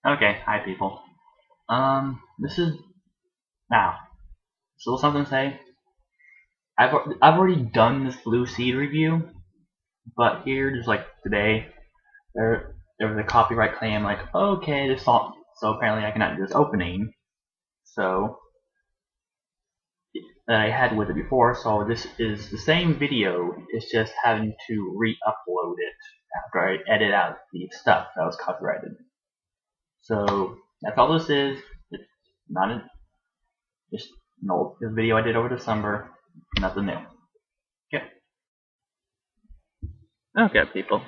Okay, hi people. This is now. So something to say. I've already done this Blue Seed review, but here, just like today, there was a copyright claim. Like, okay, this song. So apparently, I cannot do this opening. So I had with it before. So this is the same video. It's just having to re-upload it after I edit out the stuff that was copyrighted. So that's all this is. It's not a just an old video I did over December. Nothing new. Okay. Okay, people.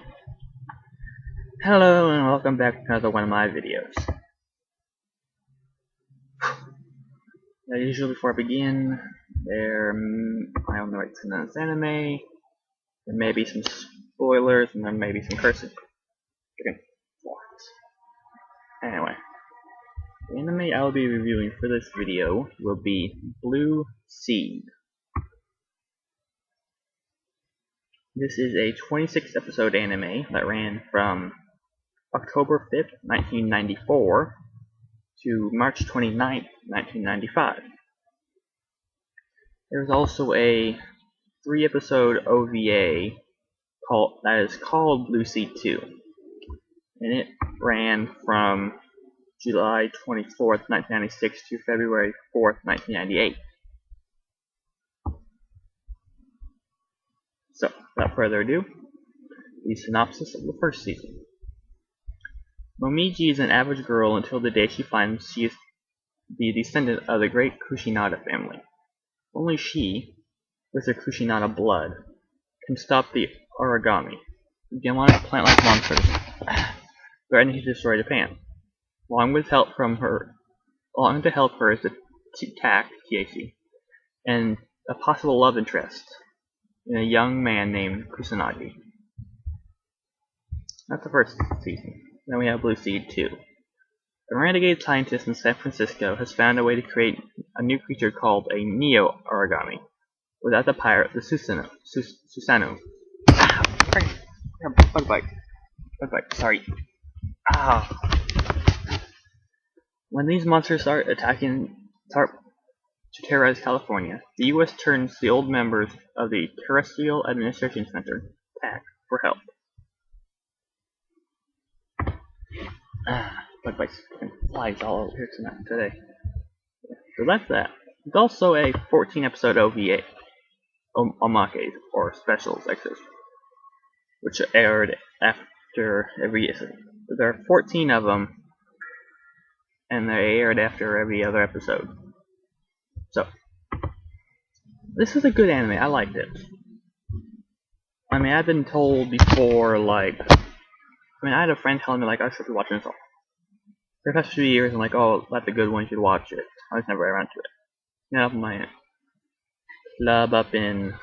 Hello and welcome back to another one of my videos. As usual, before I begin, I don't know what's in this anime. There may be some spoilers and there may be some cursing. Anyway, the anime I will be reviewing for this video will be Blue Seed. This is a 26 episode anime that ran from October 5th, 1994 to March 29th, 1995. There's also a 3-episode OVA that is called Blue Seed 2, and it ran from July 24th, 1996 to February 4th, 1998. So, without further ado, the synopsis of the first season. Momiji is an average girl until the day she finds she is the descendant of the great Kushinada family. Only she, with her Kushinada blood, can stop the origami, demonic plant-like monsters, threatening to destroy Japan. Along to help her is the Takeshi, and a possible love interest in a young man named Kusanagi. That's the first season. Then we have Blue Seed 2. A renegade scientist in San Francisco has found a way to create a new creature called a neo-origami, without the pirate, the Susanoo. Bug bite, sorry. When these monsters start to terrorize California, the U.S. turns to the old members of the Terrestrial Administration Center, TAC, for help. Bug bites and flies all over here today. So that's that. There's also a 14-episode OVA, Omake, or Specials Extras, which aired after every episode. There are 14 of them, and they aired after every other episode. So, this is a good anime. I liked it. I mean, I've been told before, like, I had a friend telling me, like, I should be watching this all. For the past few years, I'm like, oh, that's a good one, you should watch it. I was never around to it. Now, my club up in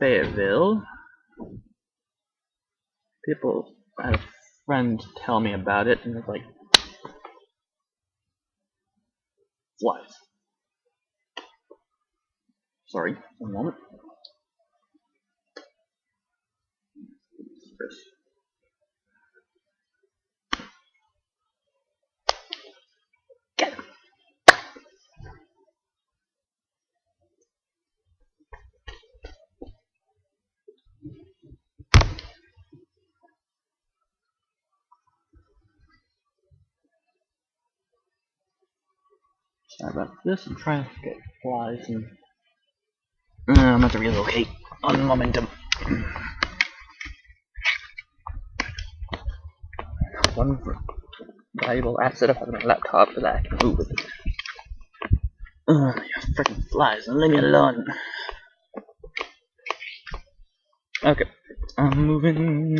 Fayetteville, I had a friend tell me about it, and it's like, flies. Sorry, one moment. Get him. Sorry about this, I'm trying to get flies and I'm about to relocate on momentum. One valuable asset of having a laptop that I can move with it. You freaking flies, leave me alone. Okay, I'm moving.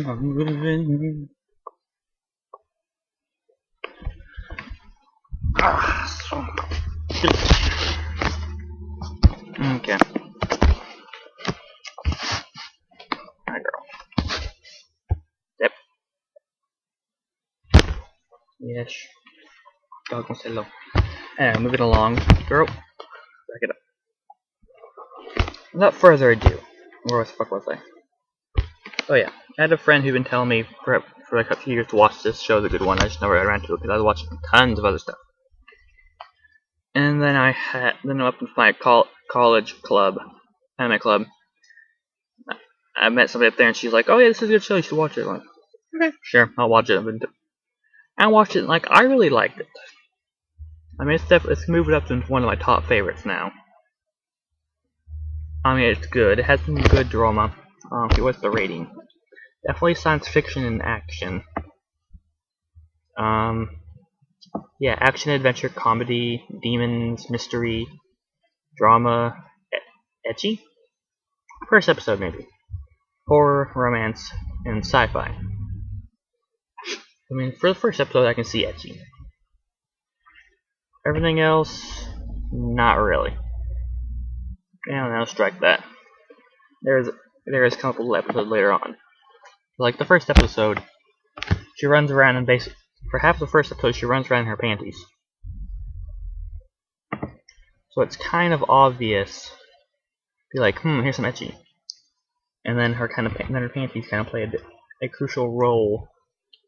Okay. Hi, girl. Yep. Yes. Dog wants hello. Anyway, moving along. Girl, back it up. Without further ado, where the fuck was I? Oh yeah, I had a friend who'd been telling me for for like a few years to watch this show, The Good One. I just never got around to it because I was watching tons of other stuff. And then I went up with my college club, anime club. I met somebody up there, and she's like, "Oh yeah, this is a good show. You should watch it." I'm like, okay, sure, I'll watch it. I watched it, and like, I really liked it. I mean, it's moved up to one of my top favorites now. I mean, it's good. It has some good drama. What's the rating? Definitely science fiction and action. Yeah, action, adventure, comedy, demons, mystery, drama, ecchi? First episode, maybe. Horror, romance, and sci-fi. I mean, for the first episode, I can see ecchi. Everything else, not really. And I'll strike that. There is a couple episodes later on. Like the first episode, she runs around and basically, for half the first episode, she runs around in her panties. So it's kind of obvious. Be like, here's some ecchi. And then her panties kind of play a crucial role.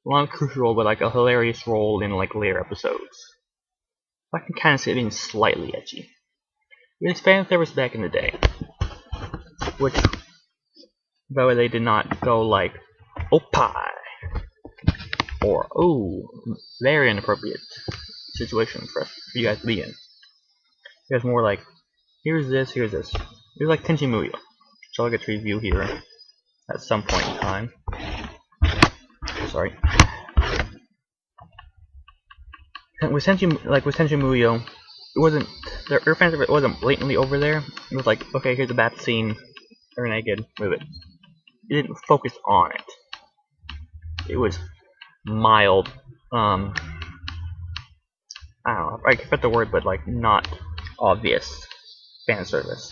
Well, not a crucial role, but like a hilarious role in like later episodes. I can kind of see it being slightly ecchi. It was fan service back in the day. Which, though they did not go like, oh pie, or oh, very inappropriate situation for you guys to be in. It was more like, here's this. It was like Tenchi Muyo, which I'll get to review here at some point in time. Sorry. With Tenchi Muyo, it wasn't, the Earth fans of it wasn't blatantly over there. It was like, okay, here's a bath scene, they're naked, move it. It didn't focus on it. It was mild, I don't know, I forget the word, but like not obvious fan service.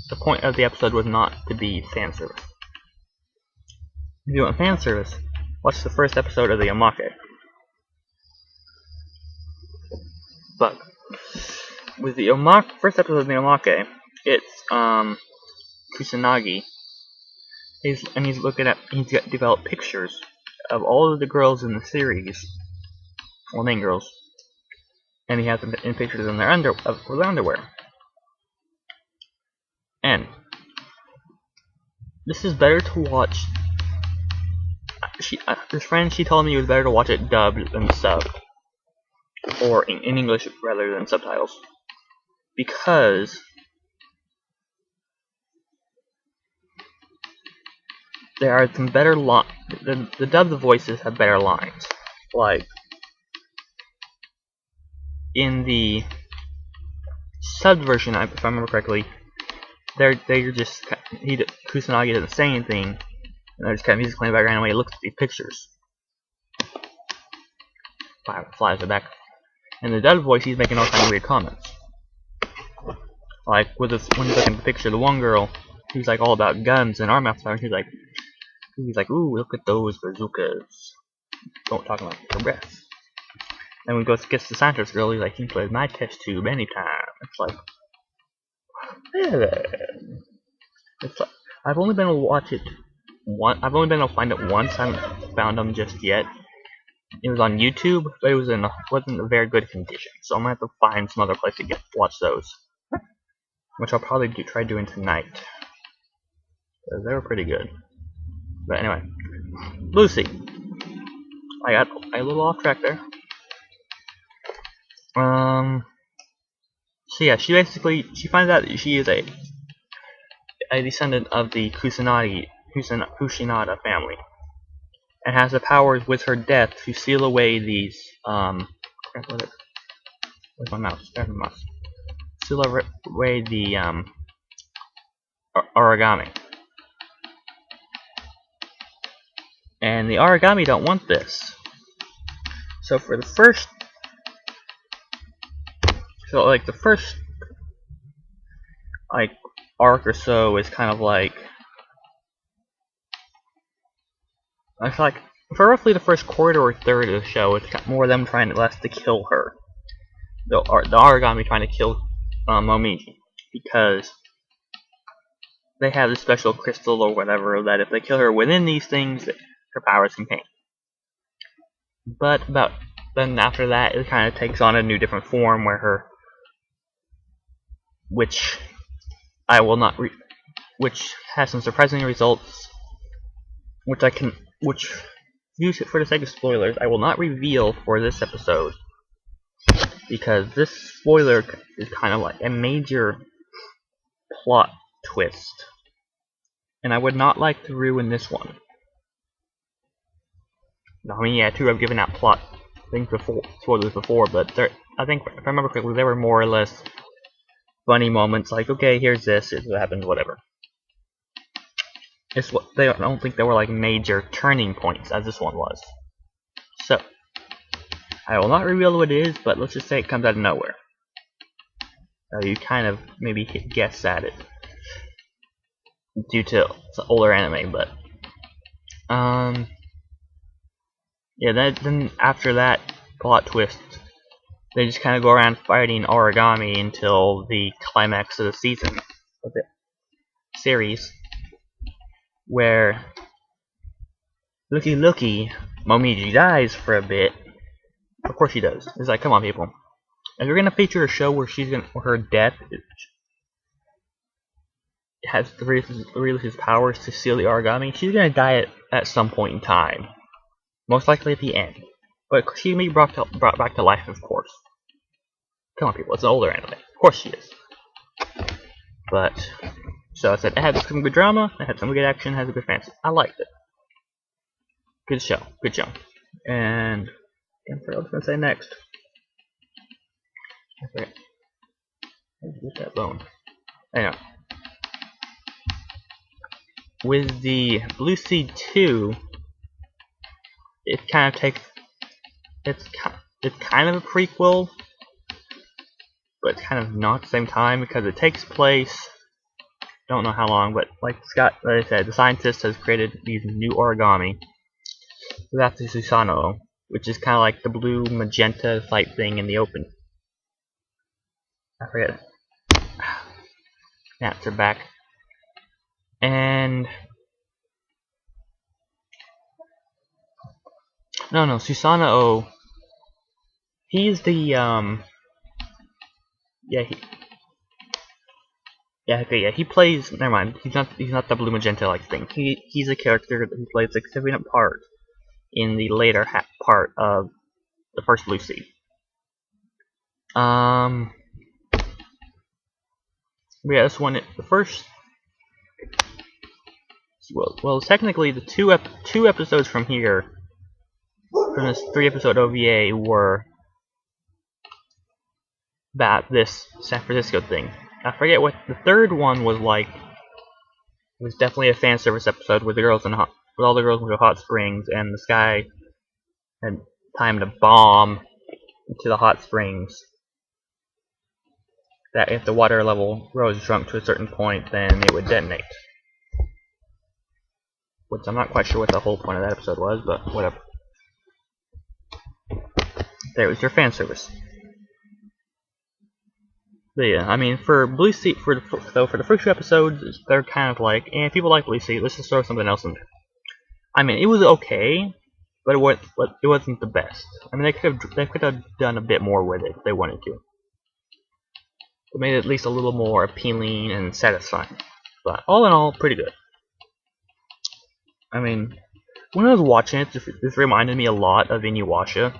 The point of the episode was not to be fan service. If you want fan service, watch the first episode of the Omake. But with the first episode of the Omake, it's Kusanagi. He's got developed pictures of all of the girls in the series, well, main girls, and he has them in pictures in their underwear. And this is better to watch. This friend, she told me it was better to watch it dubbed than subbed, or in English rather than subtitles, because there are some better the dubbed voices have better lines. Like in the subbed version, if I remember correctly, Kusanagi doesn't say anything, and there's kind of music playing in the background when he looks at these pictures. Flies are back. In the dubbed voice, he's making all kinds of weird comments. Like when he's looking at the picture of the one girl, who's like all about guns and arm fire, he's like, ooh, look at those bazookas. Don't talk about her breath. And when he gets to Santos girl, he's like, he played my test tube anytime. It's like, it's like, I've only been able to watch it once. I've only been able to find it once. I haven't found them just yet. It was on YouTube, but it wasn't in a very good condition. So I'm gonna have to find some other place to watch those, which I'll probably try doing tonight, because they were pretty good. But anyway, Lucy. I got a little off track there. So yeah, she finds out that she is a descendant of the Kushinada family, and has the powers with her death to seal away these where's my mouse? There's my mouse. Seal away the origami. And the origami don't want this. So for the first arc or so is kind of like, I feel like for roughly the first quarter or third of the show, it's more of them trying to kill her. The origami trying to kill Momiji, because they have this special crystal or whatever that if they kill her within these things, her powers contain. But then after that, it kind of takes on a new different form where which has some surprising results, which use it for the sake of spoilers, I will not reveal for this episode, because this spoiler is kind of like a major plot twist, and I would not like to ruin this one. I mean, yeah, true, I've given out plot things before, spoilers before, but I think, if I remember correctly, they were more or less funny moments, like, okay, here's this, it happens, whatever. I don't think they were like major turning points, as this one was. So, I will not reveal what it is, but let's just say it comes out of nowhere. You kind of maybe guess at it due to it's an older anime, but yeah. Then after that plot twist, they just kind of go around fighting Origami until the climax of the season of the series, where looky Momiji dies for a bit. Of course she does. It's like, come on, people. If you're gonna feature a show where her death has releases powers to steal the Origami, she's gonna die at some point in time. Most likely at the end. But she may be brought back to life, of course. Come on, people. It's an older anime. Of course she is. But so I said it had some good drama, it had some good action, it has a good fantasy. I liked it. Good show. And I forgot what I was gonna say next. I forget. Where's that bone? Anyway. With the Blue Sea 2, it kind of takes it's kind of a prequel, but it's kind of not at the same time, because it takes place, don't know how long, but like I said, the scientist has created these new Origami. That's the Susanoo, which is kind of like the blue magenta type thing in the open. I forget. Gnats are back. And no, Susanoo. He's the he plays. Never mind. He's not the blue magenta like thing. He's a character who plays a significant part in the later part of the first Blue Sea. Yeah, this one, the first. Well, technically, the two episodes from here, from this 3-episode OVA, were about this San Francisco thing. I forget what the third one was like. It was definitely a fan service episode with all the girls went to hot springs, and this guy had time to bomb into the hot springs. That if the water level rose drunk to a certain point, then it would detonate. Which I'm not quite sure what the whole point of that episode was, but whatever. There was your fan service. But yeah, I mean, for Blue Sea, for the first 2 episodes, they're kind of like, people like Blue Sea, let's just throw something else in there. I mean, it was okay, but it wasn't the best. I mean, they could have done a bit more with it if they wanted to. It made it at least a little more appealing and satisfying. But all in all, pretty good. I mean, when I was watching it, this reminded me a lot of Inuyasha.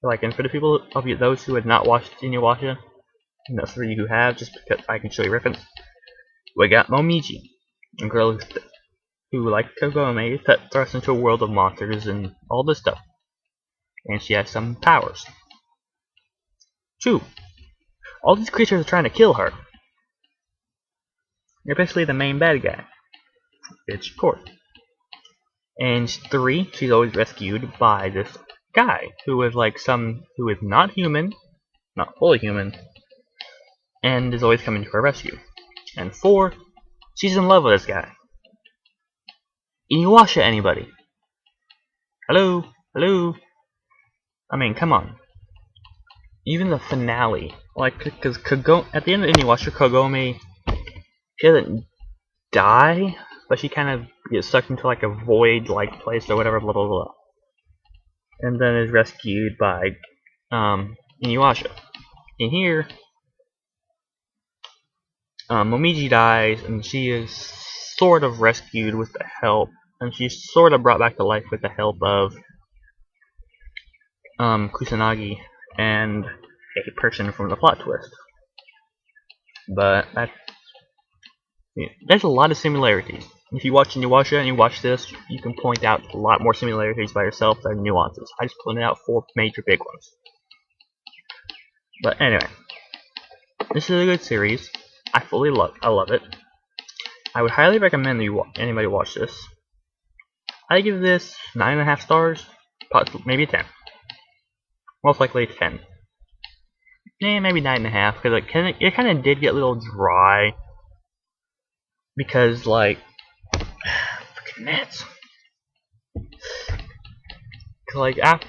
Like, and for the people of you, those who had not watched Inuyasha, and those for you who have, just because I can show you a reference, we got Momiji, a girl who like Kagome, is thrust into a world of monsters and all this stuff. And she has some powers. 2. All these creatures are trying to kill her. You're basically the main bad guy. It's of course. And 3, she's always rescued by this guy who is who is not human, not fully human, and is always coming to her rescue. And 4, she's in love with this guy. Inuyasha, anybody? Hello? I mean, come on. Even the finale, because at the end of Inuyasha, Kagome, she doesn't die, but she kind of gets sucked into like a void-like place or whatever, blah blah blah, and then is rescued by Inuyasha. In here, Momiji dies, and she is sort of rescued with the help, and she's sort of brought back to life with the help of Kusanagi and a person from the plot twist. But there's a lot of similarities. If you watch Inuyasha and you watch this, you can point out a lot more similarities by yourself than nuances. I just pointed out 4 major big ones. But anyway, this is a good series. I love it. I would highly recommend that anybody watch this. I give this 9.5 stars, possibly maybe 10. Most likely 10. Maybe 9.5, because it kind of did get a little dry. Because, like, freaking Nets. Like, after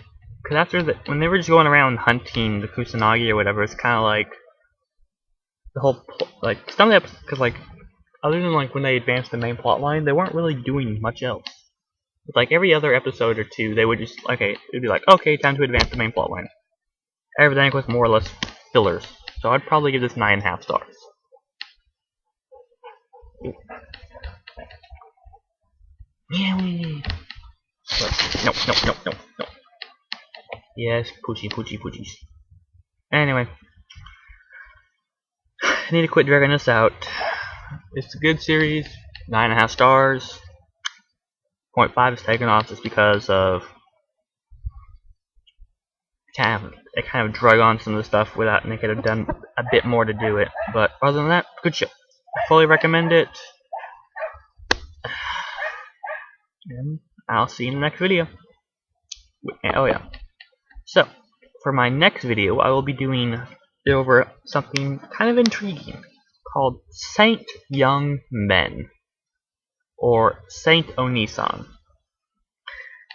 when they were just going around hunting the Kusanagi or whatever, it's kind of like the whole, like, some of the episodes, because, like, other than, like, when they advanced the main plot line, they weren't really doing much else. It's like every other episode or two, they would just, okay, it'd be like, okay, time to advance the main plot line. Everything was more or less fillers. So I'd probably give this 9.5 stars. Yeah, no. Yes, poochies. Anyway, I need to quit dragging this out. It's a good series, 9.5 stars. 0.5 is taken off just because of they kind of drug on some of the stuff without, and they could have done a bit more to do it. But other than that, good show. I fully recommend it. And I'll see you in the next video. Oh yeah. So, for my next video, I will be doing over something kind of intriguing called Saint Young Men, or Saint Onisan.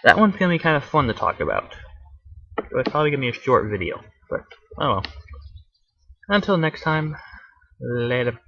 That one's gonna be kind of fun to talk about. It'll probably give me a short video, but oh well. Until next time, later.